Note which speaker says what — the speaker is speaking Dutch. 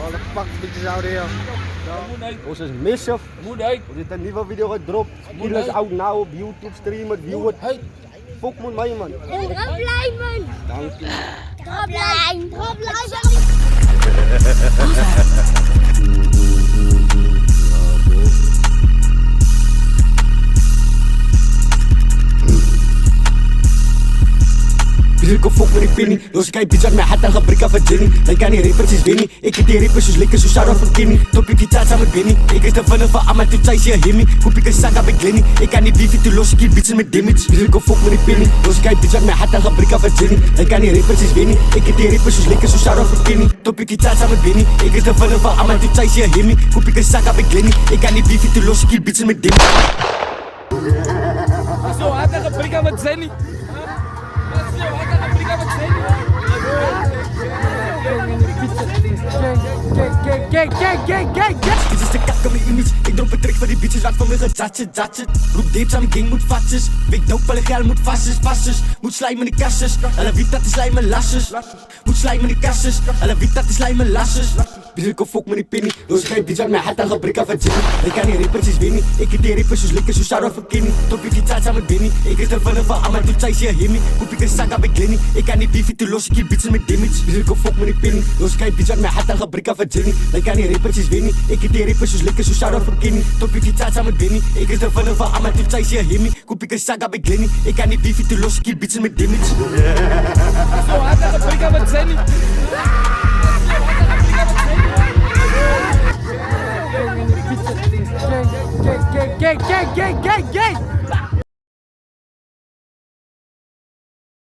Speaker 1: Alle pakbitjes houden hier. Ons is Mischief. We zitten een nieuwe video gedropt. Skillers out now op YouTube streamen, view het. Fok moet mij man.
Speaker 2: Droplijmen!
Speaker 1: Dank je.
Speaker 2: Droplijn! Droplijn!
Speaker 3: Bier kom fok met die penny. Los kijk bitch uit mijn hat en gebrek van Jenny. Dan kan die rappers is Winnie. Ik heb die rappers dus lekker zo shout-out van Kenny. Top ik die taart samen met Benny. Ik is de vinnen van Amma, toen zei ze je himmy. Koop ik een zak bij Glenny. Ik kan die beefie, toen los ik die bitches met damage. Bier kom fok met die penny. Los kijk bitch uit mijn hat en gebrek van Jenny. Dan kan die rappers is Winnie. Ik heb die rappers dus lekker zo shout-out van Kenny. Top ik die taart samen met Benny. Ik is de vinnen van Amma, toen zei ze je himmy. Koop ik een zak bij Glenny. Ik kan die beefie, toen los ik die bitches met damage.
Speaker 4: Zo hard en gebrek aan met Zenny.
Speaker 3: Dit is de kak aan mijn image. Ik drop een trick van die bitches, raak vanwege zatje. Roep deeps aan mijn gang, moet vatjes. Weet dope, alle geil moet vastjes. Moet slijmen in de kasses. Alle wiet dat is slijmen lasses. Moet slijmen in de kasses. Alle wiet dat is slijmen lasses. Bier kom fok met die penny. Los geen bitch uit mijn hat en gebrek aan van Jenny. Ik kan die rappers is Winnie. Ik heb die rappers dus lekker zo shout-out van Kenny. Top ik die taart samen met Benny. Ik is de vinnen van Amma, toen zei ze je himmy. Koop ik een zak bij Glenny. Ik kan die beefie, toen los ik die bitches met damage. Bier kom fok met die penny. Los geen bitch uit mijn hat en gebrek aan van Jenny. Ik kan die rappers is Winnie. Ik heb die rappers dus lekker zo shout-out van Kenny. Top ik die taart samen met Benny. Ik is de vinnen van Amma, toen zei ze je himmy. Koop ik een zak bij Glenny. Ik kan die beefie, toen los ik die bitches met damage.